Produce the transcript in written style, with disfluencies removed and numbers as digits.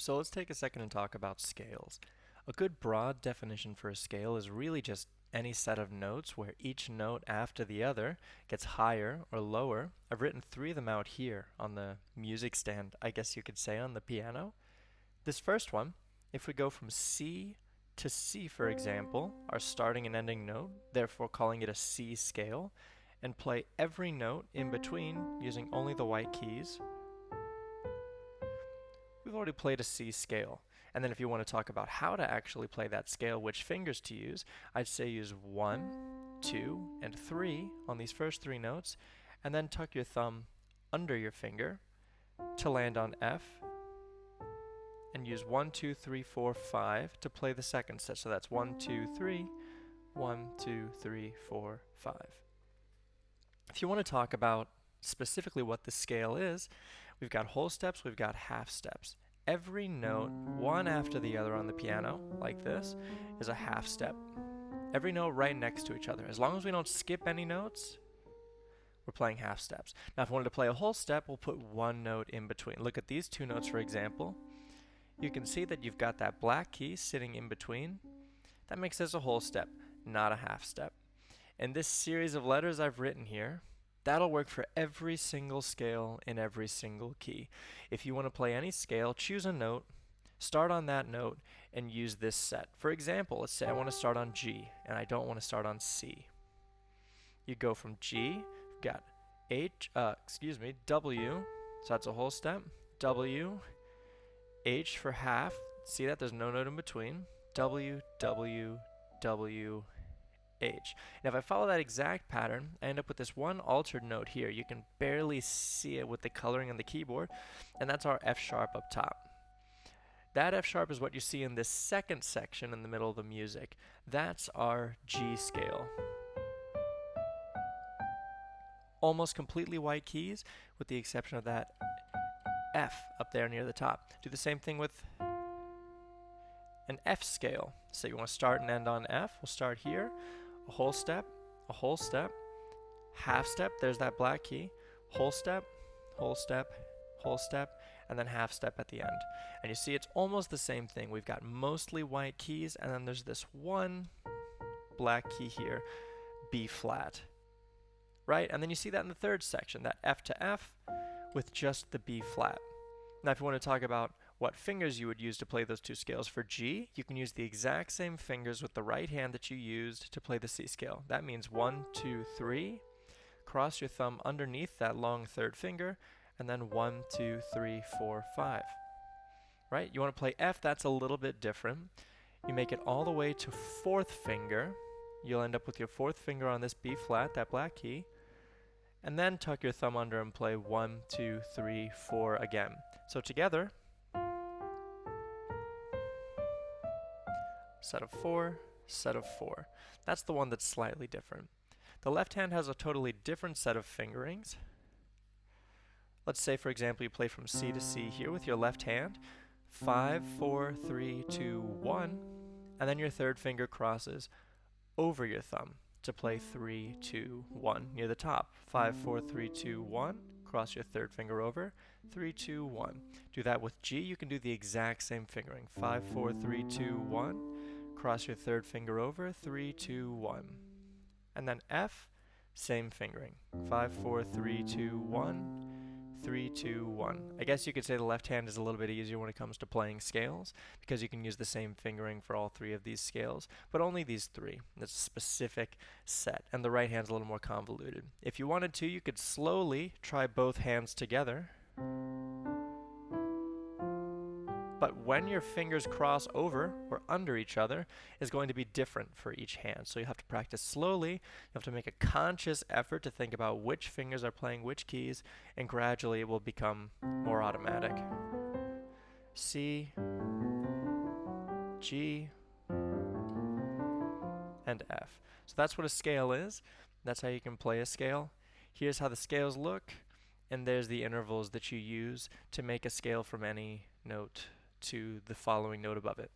So let's take a second and talk about scales. A good broad definition for a scale is really just any set of notes where each note after the other gets higher or lower. I've written three of them out here on the music stand, I guess you could say, on the piano. This first one, if we go from C to C, for example, our starting and ending note, therefore calling it a C scale, and play every note in between using only the white keys, we've already played a C scale. And then if you want to talk about how to actually play that scale, which fingers to use, I'd say use 1, 2, and 3 on these first three notes, and then tuck your thumb under your finger to land on F, and use 1, 2, 3, 4, 5 to play the second set. So that's 1, 2, 3, 1, 2, 3, 4, 5. If you want to talk about specifically what the scale is, we've got whole steps, we've got half steps. Every note, one after the other on the piano, like this, is a half step. Every note right next to each other. As long as we don't skip any notes, we're playing half steps. Now if we wanted to play a whole step, we'll put one note in between. Look at these two notes, for example. You can see that you've got that black key sitting in between. That makes this a whole step, not a half step. And this series of letters I've written here, that'll work for every single scale in every single key. If you want to play any scale, choose a note, start on that note, and use this set. For example, let's say I want to start on G, and I don't want to start on C. You go from G, you've got W, so that's a whole step, W, H for half, see that? There's no note in between, W, W, W, H. And if I follow that exact pattern, I end up with this one altered note here. You can barely see it with the coloring on the keyboard, and that's our F sharp up top. That F sharp is what you see in this second section in the middle of the music. That's our G scale. Almost completely white keys, with the exception of that F up there near the top. Do the same thing with an F scale. So you want to start and end on F. We'll start here. A whole step, half step, there's that black key, whole step, and then half step at the end. And you see it's almost the same thing. We've got mostly white keys, and then there's this one black key here, B flat. Right? And then you see that in the third section, that F to F with just the B flat. Now if you want to talk about what fingers you would use to play those two scales, for G, you can use the exact same fingers with the right hand that you used to play the C scale. That means 1, 2, 3, cross your thumb underneath that long third finger, and then 1, 2, 3, 4, 5. Right? You want to play F, that's a little bit different. You make it all the way to fourth finger. You'll end up with your fourth finger on this B flat, that black key, and then tuck your thumb under and play 1, 2, 3, 4 again. So together, set of 4, set of 4. That's the one that's slightly different. The left hand has a totally different set of fingerings. Let's say, for example, you play from C to C here with your left hand. 5, 4, 3, 2, 1. And then your third finger crosses over your thumb to play 3, 2, 1 near the top. 5, 4, 3, 2, 1. Cross your third finger over. 3, 2, 1. Do that with G. You can do the exact same fingering. 5, 4, 3, 2, 1. Cross your third finger over. 3, 2, 1. And then F, same fingering. 5, 4, 3, 2, 1. 3, 2, 1. I guess you could say the left hand is a little bit easier when it comes to playing scales because you can use the same fingering for all three of these scales, but only these three. That's a specific set, and the right hand's a little more convoluted. If you wanted to, you could slowly try both hands together, but when your fingers cross over or under each other is going to be different for each hand. So you have to practice slowly, you have to make a conscious effort to think about which fingers are playing which keys, and gradually it will become more automatic. C, G, and F. So that's what a scale is. That's how you can play a scale. Here's how the scales look, and there's the intervals that you use to make a scale from any note to the following note above it.